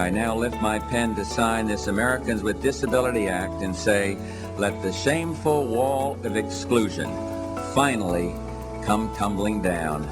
I now lift my pen to sign this Americans with Disability Act and say, let the shameful wall of exclusion finally come tumbling down.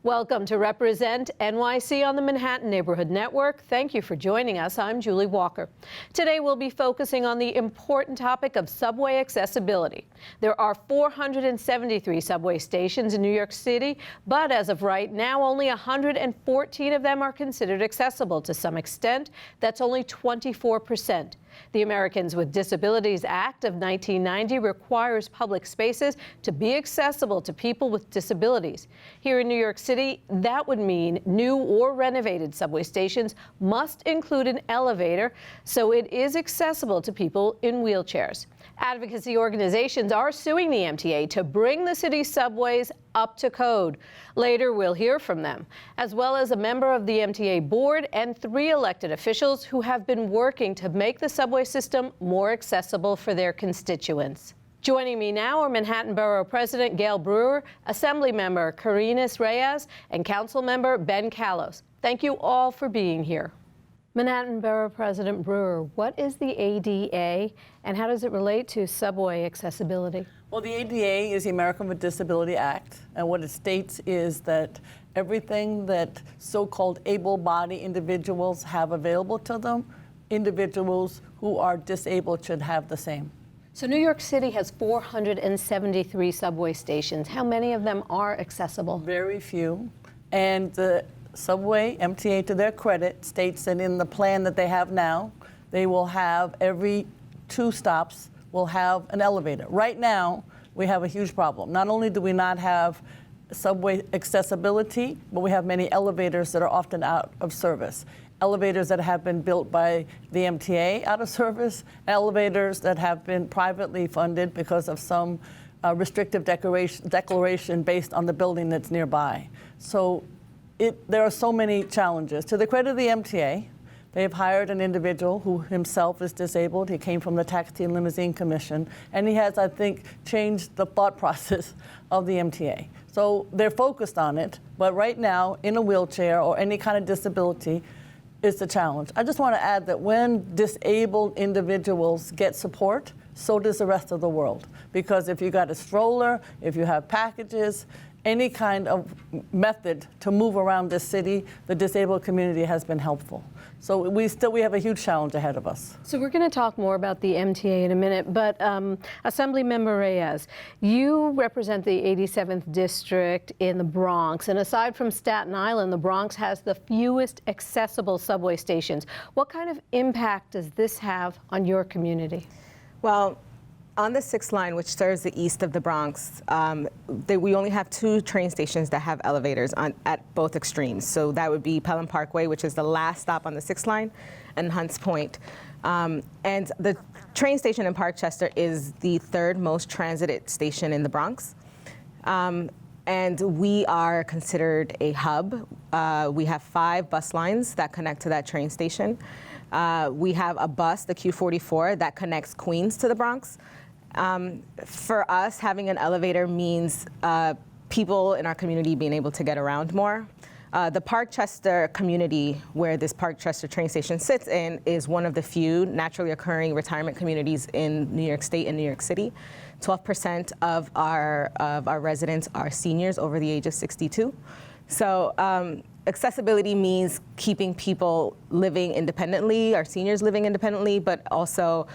Welcome to Represent NYC on the Manhattan Neighborhood Network. Thank you for joining us. I'm Julie Walker. Today we'll be focusing on the important topic of subway accessibility. There are 473 subway stations in New York City, but as of right now, only 114 of them are considered accessible to some extent. That's only 24%. The Americans with Disabilities Act of 1990 requires public spaces to be accessible to people with disabilities. Here in New York City, that would mean new or renovated subway stations must include an elevator so it is accessible to people in wheelchairs. Advocacy organizations are suing the MTA to bring the city's subways up to code. Later, we'll hear from them, as well as a member of the MTA board and 3 elected officials who have been working to make the subway system more accessible for their constituents. Joining me now are Manhattan Borough President Gail Brewer, Assembly Member Carinas Reyes, and Council Member Ben Callos. Thank you all for being here. Manhattan Borough President Brewer, what is the ADA and how does it relate to subway accessibility? Well, the ADA is the American with Disability Act, and what it states is that everything that so-called able-bodied individuals have available to them, individuals who are disabled should have the same. So New York City has 473 subway stations. How many of them are accessible? Very few, and the subway, MTA, to their credit, states that in the plan that they have now, they will have every 2 stops will have an elevator. Right now, we have a huge problem. Not only do we not have subway accessibility, but we have many elevators that are often out of service. Elevators that have been built by the MTA out of service, elevators that have been privately funded because of some restrictive declaration based on the building that's nearby. So there are so many challenges. To the credit of the MTA, they've hired an individual who himself is disabled. He came from the Taxi and Limousine Commission, and he has, I think, changed the thought process of the MTA. So they're focused on it, but right now, in a wheelchair or any kind of disability, is the challenge. I just want to add that when disabled individuals get support, so does the rest of the world. Because if you got a stroller, if you have packages, any kind of method to move around this city, the disabled community has been helpful. So we have a huge challenge ahead of us. So we're going to talk more about the MTA in a minute, but Assemblymember Reyes, you represent the 87th District in the Bronx, and aside from Staten Island, the Bronx has the fewest accessible subway stations. What kind of impact does this have on your community? Well, on the 6th line, which serves the east of the Bronx, we only have 2 train stations that have elevators at both extremes. So that would be Pelham Parkway, which is the last stop on the 6th line, and Hunts Point. And the train station in Parkchester is the 3rd most transited station in the Bronx. And we are considered a hub. We have 5 bus lines that connect to that train station. We have a bus, the Q44, that connects Queens to the Bronx. For us, having an elevator means people in our community being able to get around more. The Parkchester community, where this Parkchester train station sits in, is one of the few naturally occurring retirement communities in New York State and New York City. 12% of our residents are seniors over the age of 62. So accessibility means keeping people living independently, our seniors living independently, but also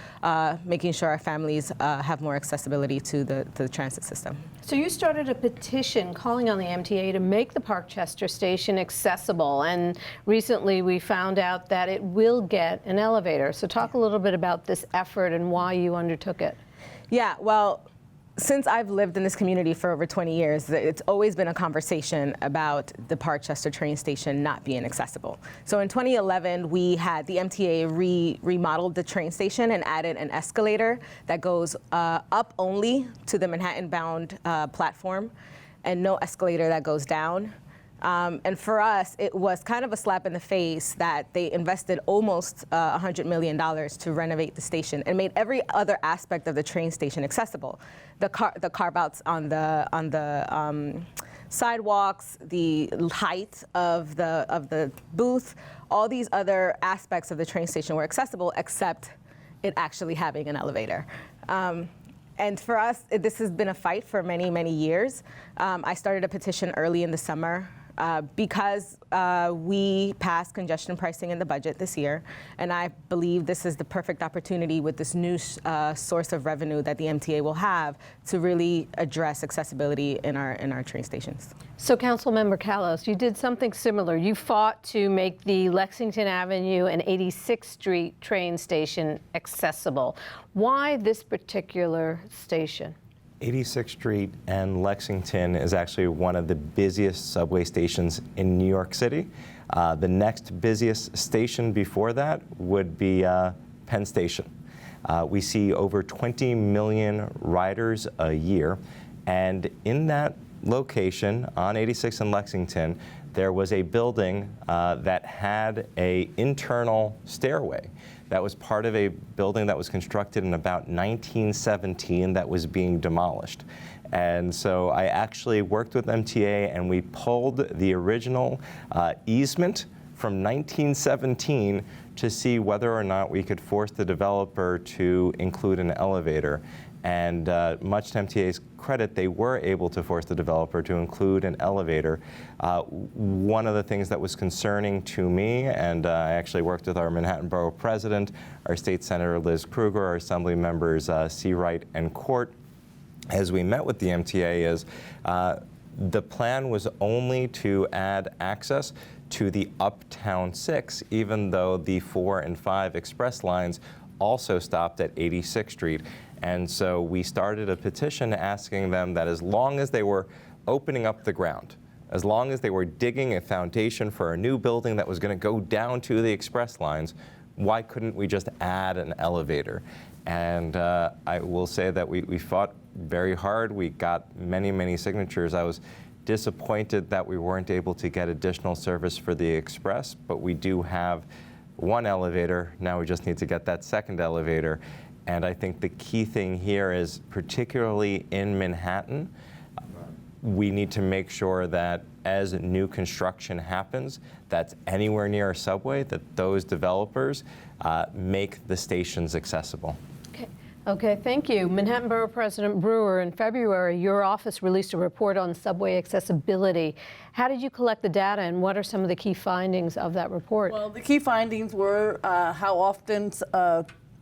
making sure our families have more accessibility to the transit system. So you started a petition calling on the MTA to make the Parkchester station accessible, and recently we found out that it will get an elevator. So talk a little bit about this effort and why you undertook it. Yeah, well, since I've lived in this community for over 20 years, it's always been a conversation about the Parkchester train station not being accessible. So in 2011, we had the MTA remodeled the train station and added an escalator that goes up only to the Manhattan-bound platform, and no escalator that goes down. And for us, it was kind of a slap in the face that they invested almost $100 million to renovate the station and made every other aspect of the train station accessible. The carve-outs on the sidewalks, the height of the booth, all these other aspects of the train station were accessible, except it actually having an elevator. And for us, this has been a fight for many, many years. I started a petition early in the summer because we passed congestion pricing in the budget this year, and I believe this is the perfect opportunity with this new source of revenue that the MTA will have to really address accessibility in our train stations. So Councilmember Callos, you did something similar. You fought to make the Lexington Avenue and 86th Street train station accessible. Why this particular station? 86th Street and Lexington is actually one of the busiest subway stations in New York City. The next busiest station before that would be Penn Station. We see over 20 million riders a year, and in that location on 86th and Lexington, there was a building that had an internal stairway. That was part of a building that was constructed in about 1917 that was being demolished. And so I actually worked with MTA, and we pulled the original easement from 1917 to see whether or not we could force the developer to include an elevator. And much to MTA's credit, they were able to force the developer to include an elevator. One of the things that was concerning to me, and I actually worked with our Manhattan Borough President, our State Senator Liz Kruger, our Assembly members Seawright and Court, as we met with the MTA, is the plan was only to add access to the Uptown 6, even though the 4 and 5 express lines also stopped at 86th Street. And so we started a petition asking them that as long as they were opening up the ground, as long as they were digging a foundation for a new building that was going to go down to the express lines, why couldn't we just add an elevator? And I will say that we fought very hard. We got many, many signatures. I was disappointed that we weren't able to get additional service for the express, but we do have one elevator. Now we just need to get that second elevator. And I think the key thing here is, particularly in Manhattan, we need to make sure that as new construction happens that's anywhere near a subway, that those developers make the stations accessible. Okay, thank you. Manhattan Borough President Brewer, in February, your office released a report on subway accessibility. How did you collect the data, and what are some of the key findings of that report? Well, the key findings were how often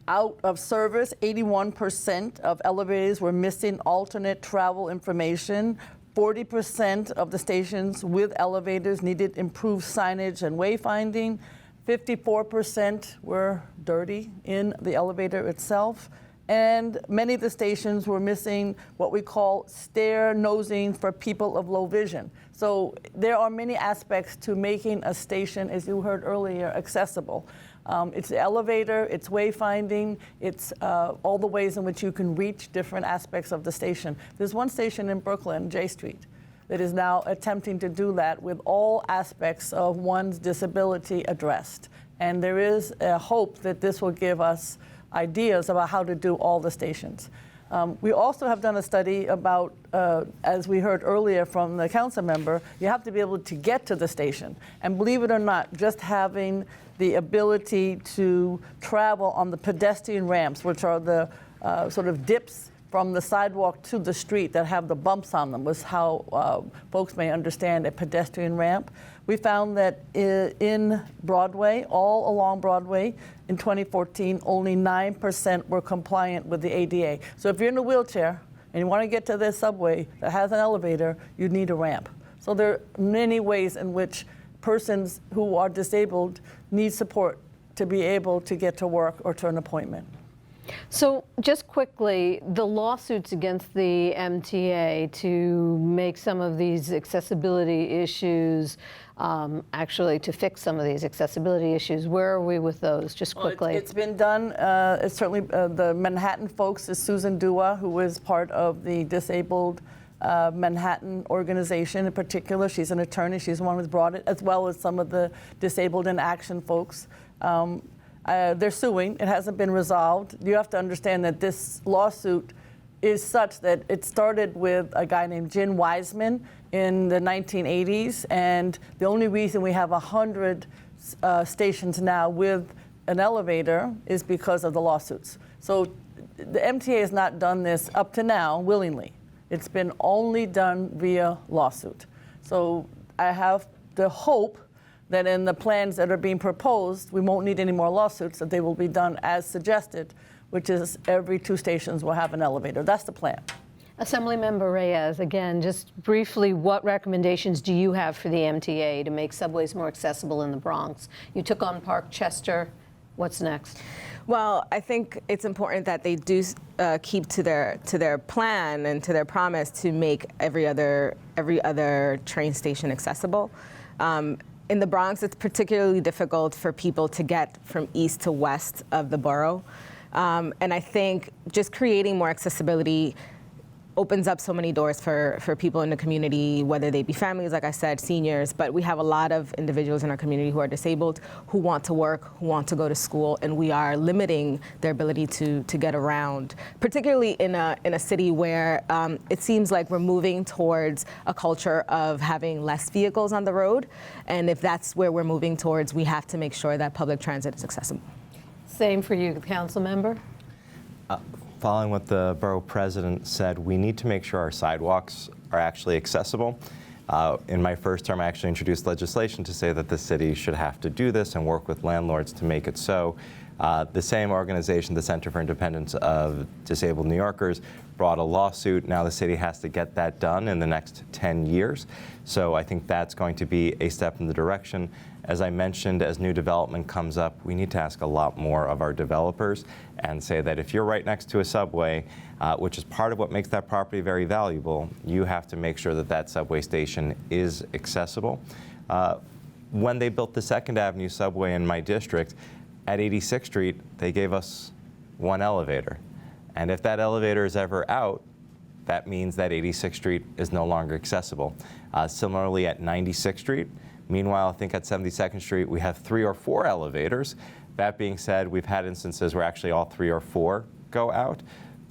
out of service, 81% of elevators were missing alternate travel information. 40% of the stations with elevators needed improved signage and wayfinding. 54% were dirty in the elevator itself. And many of the stations were missing what we call stair nosing for people of low vision. So there are many aspects to making a station, as you heard earlier, accessible. It's the elevator, it's wayfinding, it's all the ways in which you can reach different aspects of the station. There's one station in Brooklyn, J Street, that is now attempting to do that with all aspects of one's disability addressed. And there is a hope that this will give us ideas about how to do all the stations. We also have done a study about, as we heard earlier from the council member, you have to be able to get to the station. And believe it or not, just having the ability to travel on the pedestrian ramps, which are the sort of dips from the sidewalk to the street that have the bumps on them, was how folks may understand a pedestrian ramp. We found that in Broadway, all along Broadway, in 2014, only 9% were compliant with the ADA. So if you're in a wheelchair and you want to get to this subway that has an elevator, you need a ramp. So there are many ways in which persons who are disabled need support to be able to get to work or to an appointment. So just quickly, the lawsuits against the MTA to make some of these accessibility issues, actually to fix some of these accessibility issues, where are we with those, just quickly? Well, it's been done. It's certainly the Manhattan folks is Susan Dua, who is part of the Disabled Manhattan organization in particular. She's an attorney. She's the one who's brought it, as well as some of the Disabled in Action folks. They're suing. It hasn't been resolved. You have to understand that this lawsuit is such that it started with a guy named Jim Wiseman in the 1980s, and the only reason we have 100 stations now with an elevator is because of the lawsuits. So the MTA has not done this up to now willingly. It's been only done via lawsuit. So I have the hope that in the plans that are being proposed, we won't need any more lawsuits, that they will be done as suggested, which is every 2 stations will have an elevator. That's the plan. Assemblymember Reyes, again, just briefly, what recommendations do you have for the MTA to make subways more accessible in the Bronx? You took on Park Chester. What's next? Well, I think it's important that they do keep to their plan and to their promise to make every other train station accessible. In the Bronx, it's particularly difficult for people to get from east to west of the borough. And I think just creating more accessibility opens up so many doors for people in the community, whether they be families, like I said, seniors, but we have a lot of individuals in our community who are disabled, who want to work, who want to go to school, and we are limiting their ability to get around, particularly in a city where it seems like we're moving towards a culture of having less vehicles on the road, and if that's where we're moving towards, we have to make sure that public transit is accessible. Same for you, council member. Following what the borough president said, we need to make sure our sidewalks are actually accessible. In my first term, I actually introduced legislation to say that the city should have to do this and work with landlords to make it so. The same organization, the Center for Independence of Disabled New Yorkers, brought a lawsuit. Now the city has to get that done in the next 10 years. So I think that's going to be a step in the direction. As I mentioned, as new development comes up, we need to ask a lot more of our developers and say that if you're right next to a subway, which is part of what makes that property very valuable, you have to make sure that that subway station is accessible. When they built the 2nd Avenue subway in my district, at 86th Street, they gave us 1 elevator. And if that elevator is ever out, that means that 86th Street is no longer accessible. Similarly, at 96th Street, meanwhile, I think at 72nd Street, we have 3 or 4 elevators. That being said, we've had instances where actually all 3 or 4 go out.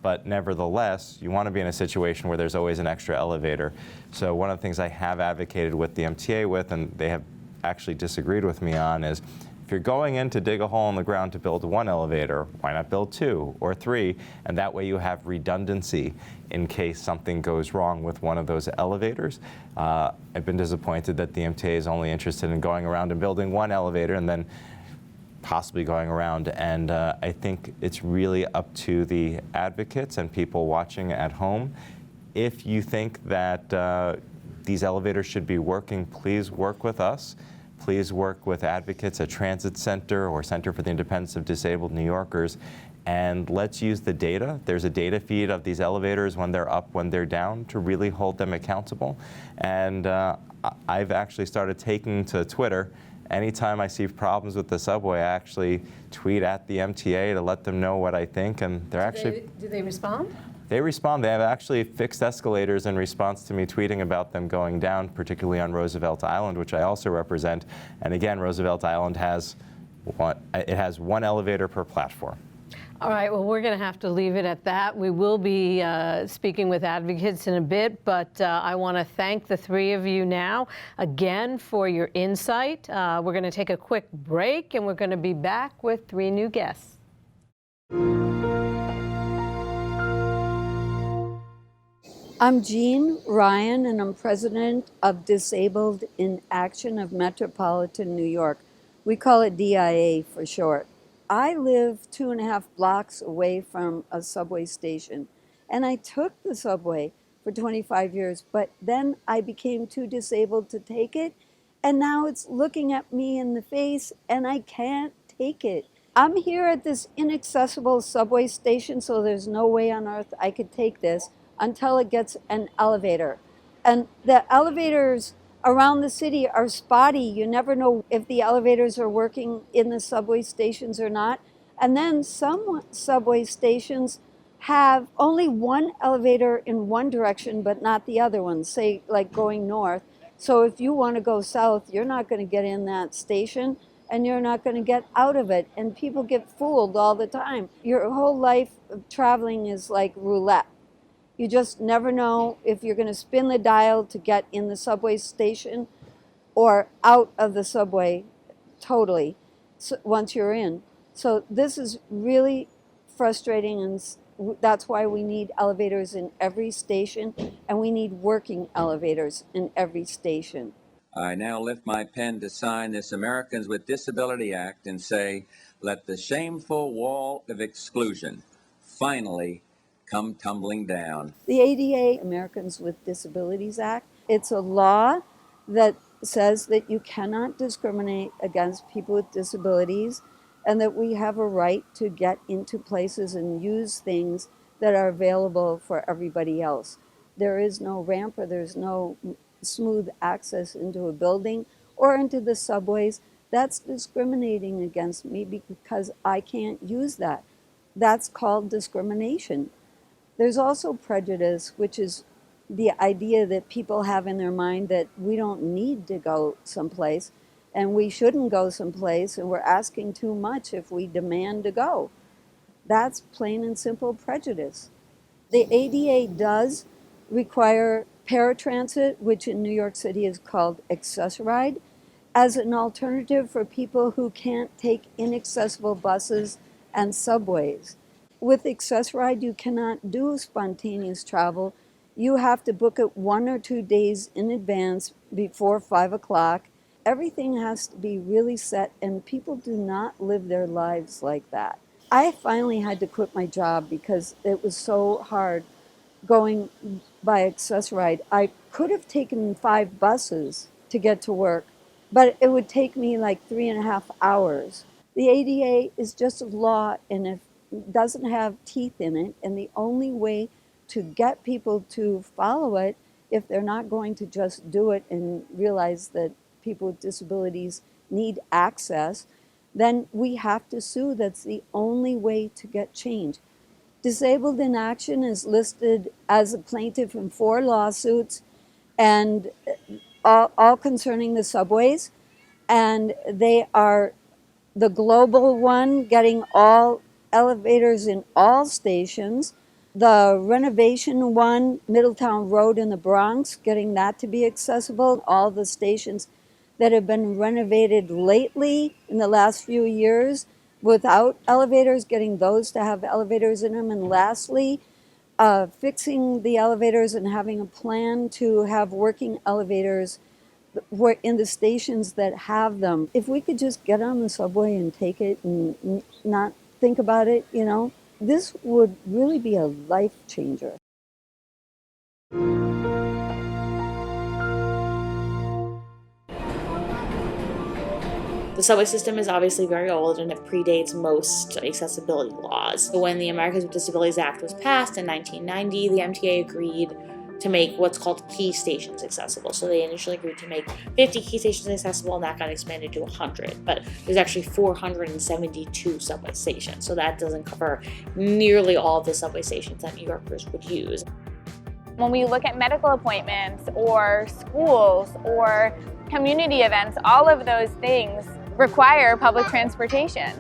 But nevertheless, you want to be in a situation where there's always an extra elevator. So one of the things I have advocated with the MTA with, and they have actually disagreed with me on, is if you're going in to dig a hole in the ground to build 1 elevator, why not build 2 or 3? And that way you have redundancy in case something goes wrong with one of those elevators. I've been disappointed that the MTA is only interested in going around and building 1 elevator and then possibly going around. And I think it's really up to the advocates and people watching at home. If you think that these elevators should be working, please work with us. Please work with advocates at Transit Center or Center for the Independence of Disabled New Yorkers and let's use the data. There's a data feed of these elevators when they're up, when they're down, to really hold them accountable. And I've actually started taking to Twitter. Anytime I see problems with the subway, I actually tweet at the MTA to let them know what I think, and Do they respond? They respond. They have actually fixed escalators in response to me tweeting about them going down, particularly on Roosevelt Island, which I also represent. And again, Roosevelt Island has one elevator per platform. All right, well, we're going to have to leave it at that. We will be speaking with advocates in a bit, but I want to thank the three of you now again for your insight. We're going to take a quick break, and we're going to be back with three new guests. I'm Jean Ryan, and I'm president of Disabled in Action of Metropolitan New York. We call it DIA for short. I live 2.5 blocks away from a subway station, and I took the subway for 25 years, but then I became too disabled to take it, and now it's looking at me in the face, and I can't take it. I'm here at this inaccessible subway station, so there's no way on earth I could take this until it gets an elevator. And the elevators around the city are spotty. You never know if the elevators are working in the subway stations or not. And then some subway stations have only one elevator in one direction, but not the other one, say like going north. So if you want to go south, you're not going to get in that station and you're not going to get out of it. And people get fooled all the time. Your whole life of traveling is like roulette. You just never know if you're going to spin the dial to get in the subway station or out of the subway totally once you're in. So this is really frustrating, and that's why we need elevators in every station, and we need working elevators in every station. I now lift my pen to sign this Americans with Disability Act and say, let the shameful wall of exclusion finally come tumbling down. The ADA, Americans with Disabilities Act, it's a law that says that you cannot discriminate against people with disabilities, and that we have a right to get into places and use things that are available for everybody else. There is no ramp, or there's no smooth access into a building or into the subways. That's discriminating against me because I can't use that. That's called discrimination. There's also prejudice, which is the idea that people have in their mind that we don't need to go someplace and we shouldn't go someplace, and we're asking too much if we demand to go. That's plain and simple prejudice. The ADA does require paratransit, which in New York City is called Access-Ride, as an alternative for people who can't take inaccessible buses and subways. With Access-Ride, you cannot do spontaneous travel. You have to book it 1 or 2 days in advance before 5 o'clock. Everything has to be really set, and people do not live their lives like that. I finally had to quit my job because it was so hard going by Access-Ride. I could have taken 5 buses to get to work, but it would take me like 3.5 hours. The ADA is just a law, and if doesn't have teeth in it, and the only way to get people to follow it, if they're not going to just do it and realize that people with disabilities need access, then we have to sue. That's the only way to get change. Disabled in Action is listed as a plaintiff in 4 lawsuits, and all concerning the subways, and they are the global one getting all elevators in all stations, the renovation one, Middletown Road in the Bronx, getting that to be accessible, all the stations that have been renovated lately in the last few years without elevators, getting those to have elevators in them, and lastly, fixing the elevators and having a plan to have working elevators in the stations that have them. If we could just get on the subway and take it and not think about it, this would really be a life changer. The The subway system is obviously very old and it predates most accessibility laws. When the Americans with Disabilities Act was passed in 1990, the MTA agreed to make what's called key stations accessible. So they initially agreed to make 50 key stations accessible, and that got expanded to 100. But there's actually 472 subway stations, so that doesn't cover nearly all of the subway stations that New Yorkers would use. When we look at medical appointments or schools or community events, all of those things require public transportation.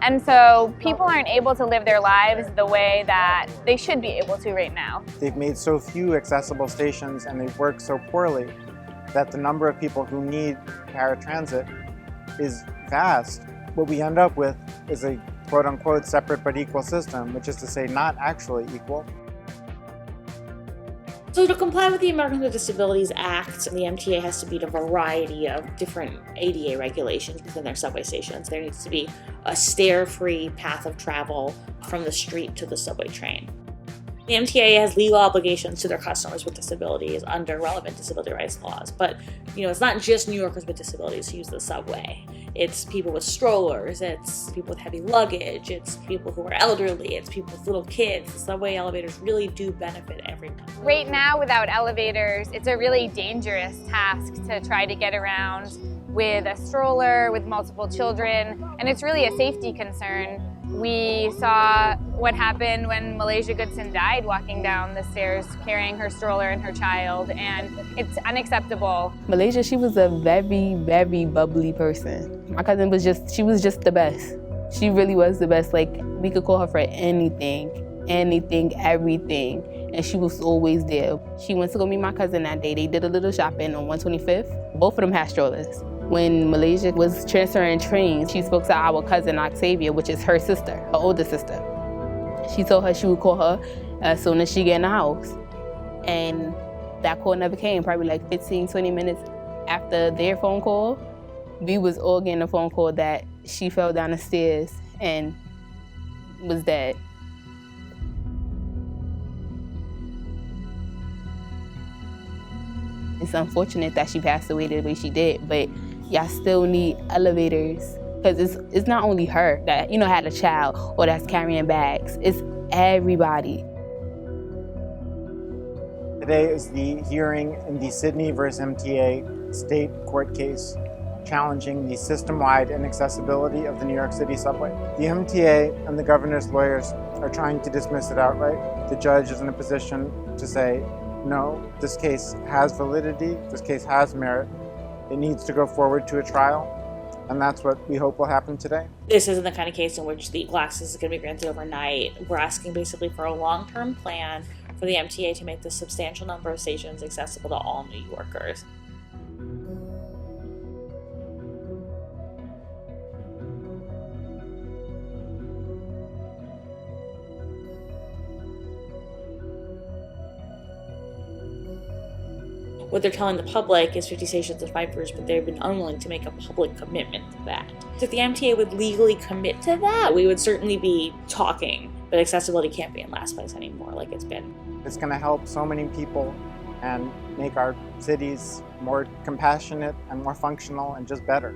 And so people aren't able to live their lives the way that they should be able to right now. They've made so few accessible stations and they've worked so poorly that the number of people who need paratransit is vast. What we end up with is a quote-unquote separate but equal system, which is to say not actually equal. So to comply with the Americans with Disabilities Act, the MTA has to meet a variety of different ADA regulations within their subway stations. There needs to be a stair-free path of travel from the street to the subway train. The MTA has legal obligations to their customers with disabilities under relevant disability rights laws, but it's not just New Yorkers with disabilities who use the subway. It's people with strollers, it's people with heavy luggage, it's people who are elderly, it's people with little kids. The subway elevators really do benefit everyone. Right now, without elevators, it's a really dangerous task to try to get around with a stroller, with multiple children, and it's really a safety concern. We saw what happened when Malaysia Goodson died walking down the stairs carrying her stroller and her child, and it's unacceptable. Malaysia, she was a very, very bubbly person. My cousin was just the best. She really was the best. Like, we could call her for anything, everything, and she was always there. She went to go meet my cousin that day. They did a little shopping on 125th. Both of them had strollers. When Malaysia was transferring trains, she spoke to our cousin Octavia, which is her sister, her older sister. She told her she would call her as soon as she get in the house. And that call never came, probably like 15, 20 minutes after their phone call. We was all getting a phone call that she fell down the stairs and was dead. It's unfortunate that she passed away the way she did, but y'all still need elevators, because it's not only her that had a child or that's carrying bags. It's everybody. Today is the hearing in the Sydney versus MTA state court case challenging the system-wide inaccessibility of the New York City subway. The MTA and the governor's lawyers are trying to dismiss it outright. The judge is in a position to say, no, this case has validity, this case has merit. It needs to go forward to a trial, and that's what we hope will happen today. This isn't the kind of case in which the equal access is going to be granted overnight. We're asking basically for a long-term plan for the MTA to make the substantial number of stations accessible to all New Yorkers. What they're telling the public is 50 stations in 5 years, but they've been unwilling to make a public commitment to that. If the MTA would legally commit to that, we would certainly be talking, but accessibility can't be in last place anymore like it's been. It's going to help so many people and make our cities more compassionate and more functional and just better.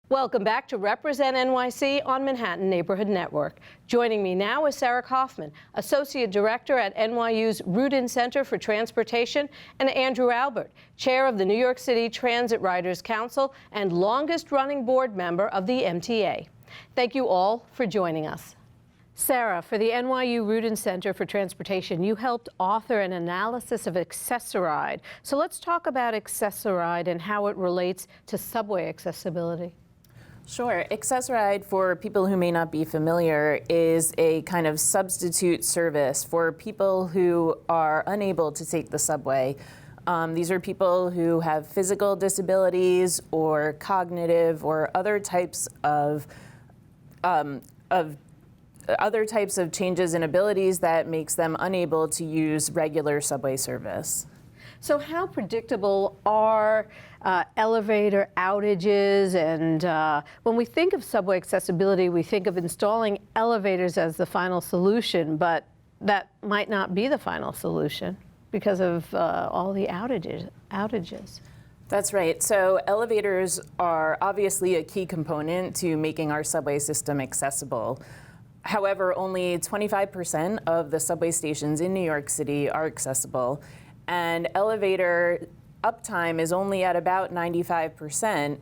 Welcome back to Represent NYC on Manhattan Neighborhood Network. Joining me now is Sarah Kaufman, Associate Director at NYU's Rudin Center for Transportation, and Andrew Albert, Chair of the New York City Transit Riders Council and longest-running board member of the MTA. Thank you all for joining us. Sarah, for the NYU Rudin Center for Transportation, you helped author an analysis of Accessoride. So let's talk about Accessoride and how it relates to subway accessibility. Sure. Accessoride, for people who may not be familiar, is a kind of substitute service for people who are unable to take the subway. These are people who have physical disabilities or cognitive or other types of changes in abilities that makes them unable to use regular subway service. So how predictable are elevator outages? And when we think of subway accessibility, we think of installing elevators as the final solution, but that might not be the final solution because of all the outages. That's right. So elevators are obviously a key component to making our subway system accessible. However, only 25% of the subway stations in New York City are accessible, and elevator uptime is only at about 95%,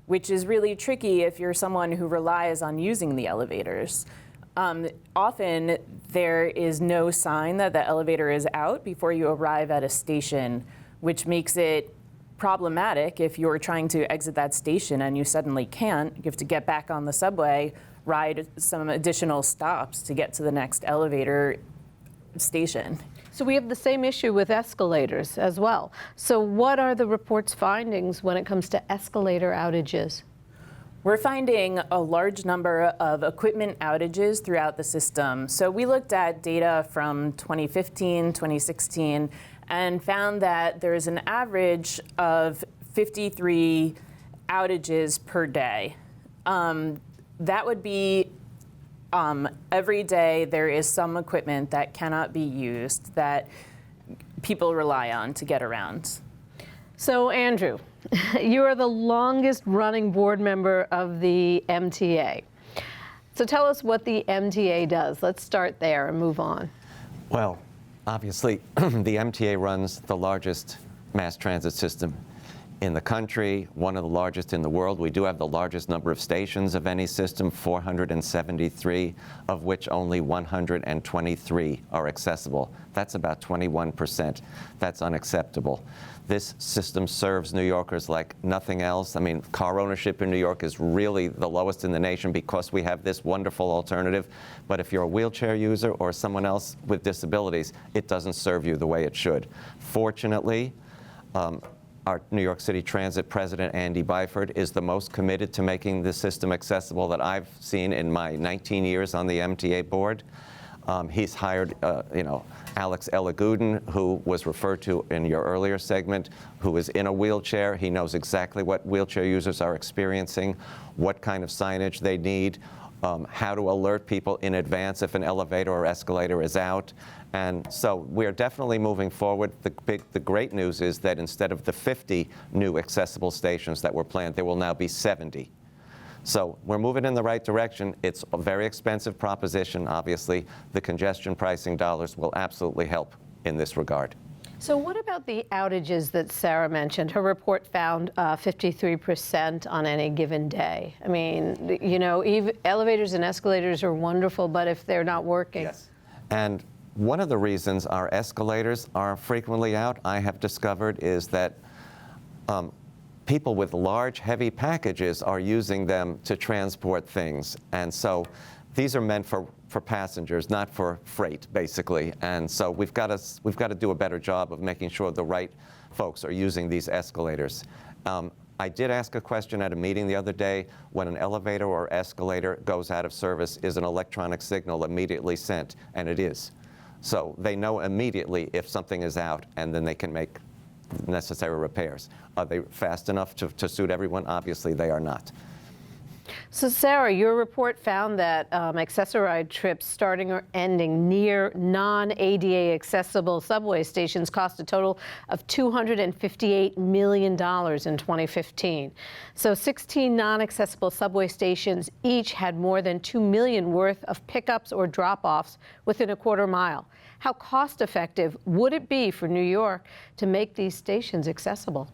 which is really tricky if you're someone who relies on using the elevators. Often there is no sign that the elevator is out before you arrive at a station, which makes it problematic if you're trying to exit that station and you suddenly can't. You have to get back on the subway, ride some additional stops to get to the next elevator station. So we have the same issue with escalators as well. So what are the report's findings when it comes to escalator outages? We're finding a large number of equipment outages throughout the system. So we looked at data from 2015, 2016, and found that there's an average of 53 outages per day. That would be every day there is some equipment that cannot be used that people rely on to get around. So Andrew, you are the longest running board member of the MTA. So tell us what the MTA does. Let's start there and move on. Well, obviously, the MTA runs the largest mass transit system in the country, one of the largest in the world. We do have the largest number of stations of any system, 473, of which only 123 are accessible. That's about 21%. That's unacceptable. This system serves New Yorkers like nothing else. I mean, car ownership in New York is really the lowest in the nation because we have this wonderful alternative. But if you're a wheelchair user or someone else with disabilities, it doesn't serve you the way it should. Fortunately, our New York City Transit President, Andy Byford, is the most committed to making this system accessible that I've seen in my 19 years on the MTA board. He's hired, Alex Elagudin, who was referred to in your earlier segment, who is in a wheelchair. He knows exactly what wheelchair users are experiencing, what kind of signage they need, how to alert people in advance if an elevator or escalator is out. And so we're definitely moving forward. The great news is that instead of the 50 new accessible stations that were planned, there will now be 70. So we're moving in the right direction. It's a very expensive proposition, obviously. The congestion pricing dollars will absolutely help in this regard. So what about the outages that Sarah mentioned? Her report found 53% on any given day. I mean, even elevators and escalators are wonderful, but if they're not working. Yes. And one of the reasons our escalators are frequently out, I have discovered, is that people with large, heavy packages are using them to transport things. And so these are meant for passengers, not for freight, basically. And so we've got to do a better job of making sure the right folks are using these escalators. I did ask a question at a meeting the other day. When an elevator or escalator goes out of service, is an electronic signal immediately sent? And it is. So they know immediately if something is out, and then they can make necessary repairs. Are they fast enough to suit everyone? Obviously, they are not. So Sarah, your report found that accessoride trips starting or ending near non-ADA accessible subway stations cost a total of $258 million in 2015. So 16 non-accessible subway stations each had more than $2 million worth of pickups or drop-offs within a quarter mile. How cost-effective would it be for New York to make these stations accessible?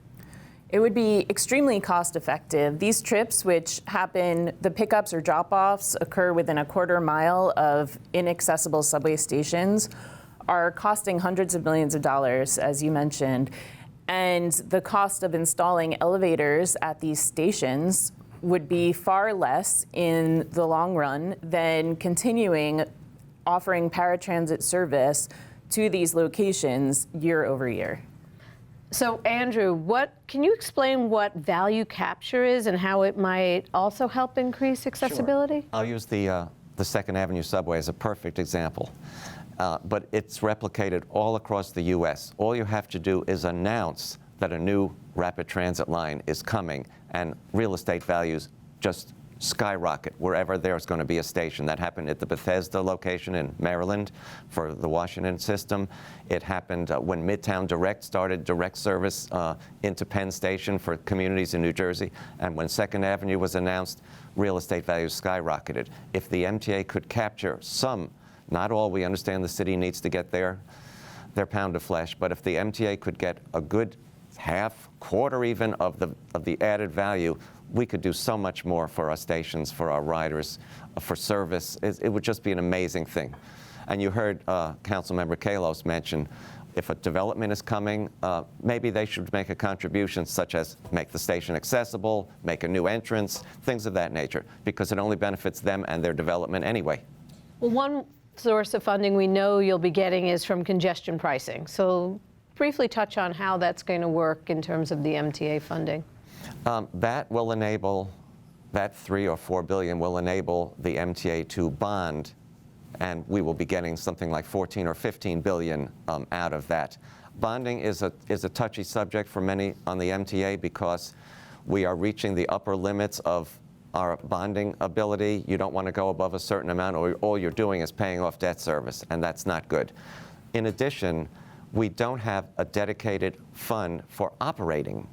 It would be extremely cost-effective. These trips, which happen, the pickups or drop-offs occur within a quarter mile of inaccessible subway stations, are costing hundreds of millions of dollars, as you mentioned. And the cost of installing elevators at these stations would be far less in the long run than continuing offering paratransit service to these locations year over year. So Andrew, can you explain what value capture is and how it might also help increase accessibility? Sure. I'll use the The Second Avenue subway is a perfect example. But it's replicated all across the U.S. All you have to do is announce that a new rapid transit line is coming, and real estate values just skyrocket wherever there's going to be a station. That happened at the Bethesda location in Maryland for the Washington system. It happened when Midtown Direct started direct service into Penn Station for communities in New Jersey. And when Second Avenue was announced, real estate values skyrocketed. If the MTA could capture some, not all, we understand the city needs to get their pound of flesh, but if the MTA could get a good half, quarter even of the added value, we could do so much more for our stations, for our riders, for service. It would just be an amazing thing. And you heard Councilmember Kalos mention, if a development is coming, maybe they should make a contribution such as make the station accessible, make a new entrance, things of that nature, because it only benefits them and their development anyway. Well, one source of funding we know you'll be getting is from congestion pricing. So briefly touch on how that's going to work in terms of the MTA funding. That will enable, that $3 or $4 billion will enable the MTA to bond, and we will be getting something like 14 or 15 billion out of that. Bonding is a touchy subject for many on the MTA because we are reaching the upper limits of our bonding ability. You don't want to go above a certain amount, or all you're doing is paying off debt service, and that's not good. In addition, we don't have a dedicated fund for operating.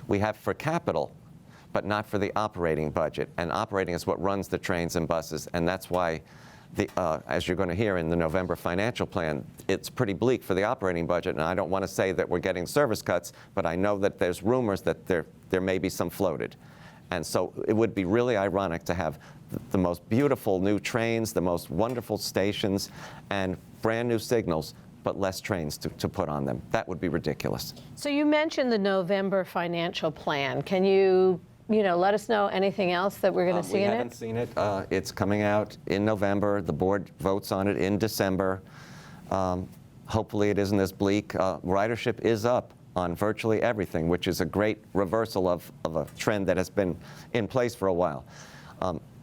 We have for capital, but not for the operating budget. And operating is what runs the trains and buses, and that's why, as you're going to hear in the November financial plan, it's pretty bleak for the operating budget. And I don't want to say that we're getting service cuts, but I know that there's rumors that there may be some floated. And so it would be really ironic to have the most beautiful new trains, the most wonderful stations, and brand new signals, but less trains to put on them. That would be ridiculous. So you mentioned the November financial plan. Can you let us know anything else that we're going to see in it? We haven't seen it. It's coming out in November. The board votes on it in December. Hopefully it isn't as bleak. Ridership is up on virtually everything, which is a great reversal of a trend that has been in place for a while.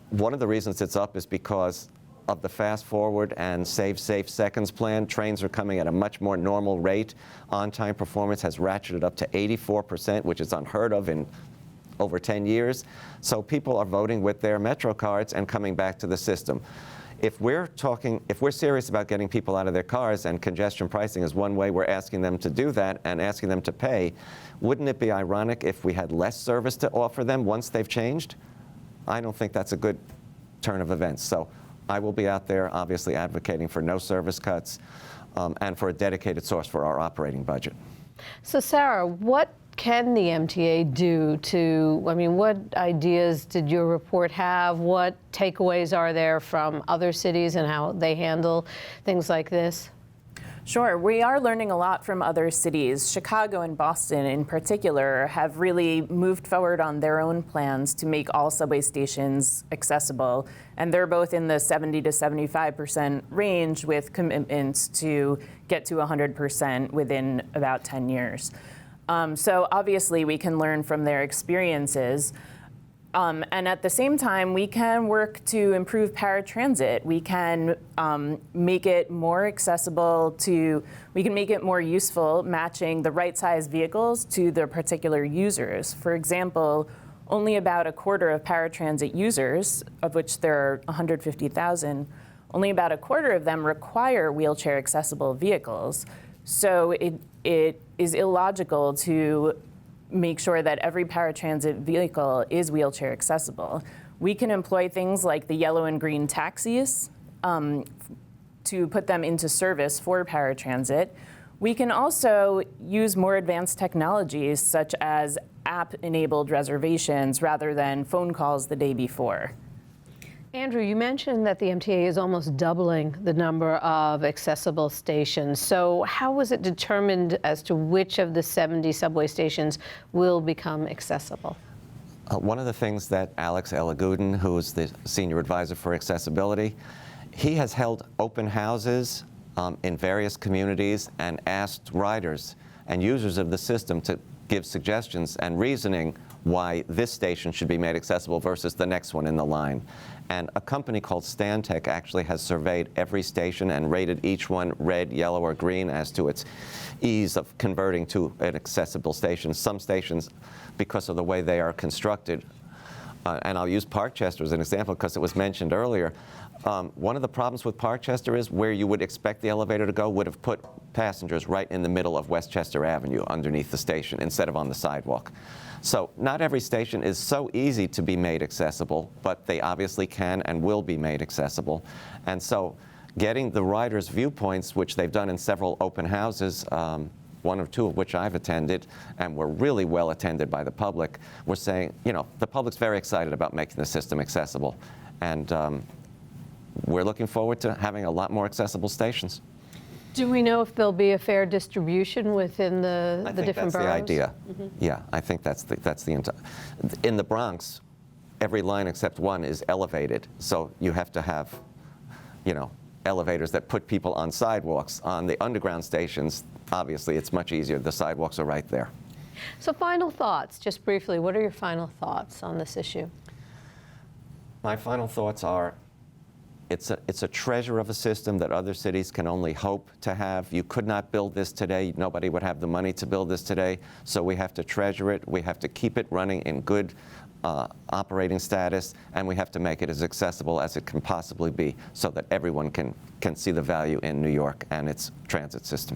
One of the reasons it's up is because of the Fast Forward and Save Safe Seconds plan. Trains are coming at a much more normal rate. On-time performance has ratcheted up to 84%, which is unheard of in over 10 years. So people are voting with their Metro cards and coming back to the system. If we're serious about getting people out of their cars, and congestion pricing is one way we're asking them to do that and asking them to pay, wouldn't it be ironic if we had less service to offer them once they've changed? I don't think that's a good turn of events. So I will be out there obviously advocating for no service cuts and for a dedicated source for our operating budget. So Sarah, what can the MTA do what ideas did your report have? What takeaways are there from other cities and how they handle things like this? Sure. We are learning a lot from other cities. Chicago and Boston in particular have really moved forward on their own plans to make all subway stations accessible. And they're both in the 70 to 75% range with commitments to get to 100% within about 10 years. So obviously we can learn from their experiences. And at the same time, we can work to improve paratransit. We can make it more accessible we can make it more useful, matching the right size vehicles to the particular users. For example, only about a quarter of paratransit users, of which there are 150,000, only about a quarter of them require wheelchair accessible vehicles. So it is illogical to make sure that every paratransit vehicle is wheelchair accessible. We can employ things like the yellow and green taxis to put them into service for paratransit. We can also use more advanced technologies such as app-enabled reservations rather than phone calls the day before. Andrew, you mentioned that the MTA is almost doubling the number of accessible stations. So how was it determined as to which of the 70 subway stations will become accessible? One of the things that Alex Elagudin, who is the senior advisor for accessibility, he has held open houses in various communities and asked riders, and users of the system to give suggestions and reasoning why this station should be made accessible versus the next one in the line. And a company called Stantec actually has surveyed every station and rated each one red, yellow, or green as to its ease of converting to an accessible station. Some stations, because of the way they are constructed, and I'll use Parkchester as an example because it was mentioned earlier, one of the problems with Parkchester is where you would expect the elevator to go would have put passengers right in the middle of Westchester Avenue underneath the station instead of on the sidewalk. So not every station is so easy to be made accessible, but they obviously can and will be made accessible. And so getting the riders' viewpoints, which they've done in several open houses, one or two of which I've attended, and were really well attended by the public, we're saying, you know, the public's very excited about making the system accessible. And we're looking forward to having a lot more accessible stations. Do we know if there'll be a fair distribution within the different boroughs? I think that's the idea. Yeah, I think that's the entire. In the Bronx, every line except one is elevated, so you have to have, you know, elevators that put people on sidewalks. On the underground stations, obviously, it's much easier. The sidewalks are right there. So final thoughts, just briefly, what are your final thoughts on this issue? My final thoughts are, it's a treasure of a system that other cities can only hope to have. You could not build this today. Nobody would have the money to build this today. So we have to treasure it. We have to keep it running in good operating status, and we have to make it as accessible as it can possibly be so that everyone can see the value in New York and its transit system.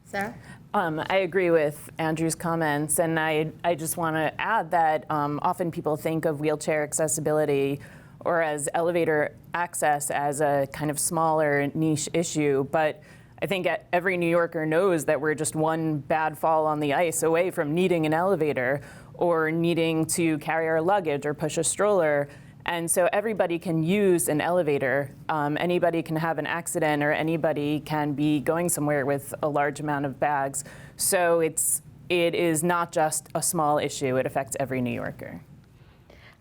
Sarah? I agree with Andrew's comments, and I just want to add that often people think of wheelchair accessibility or as elevator access as a kind of smaller niche issue, but I think every New Yorker knows that we're just one bad fall on the ice away from needing an elevator or needing to carry our luggage or push a stroller. And so everybody can use an elevator. Anybody can have an accident, or anybody can be going somewhere with a large amount of bags. So it is not just a small issue. It affects every New Yorker.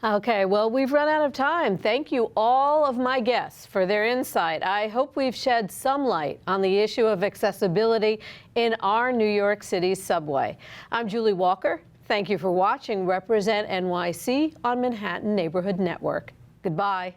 Okay, well, we've run out of time. Thank you all of my guests for their insight. I hope we've shed some light on the issue of accessibility in our New York City subway. I'm Julie Walker. Thank you for watching Represent NYC on Manhattan Neighborhood Network. Goodbye.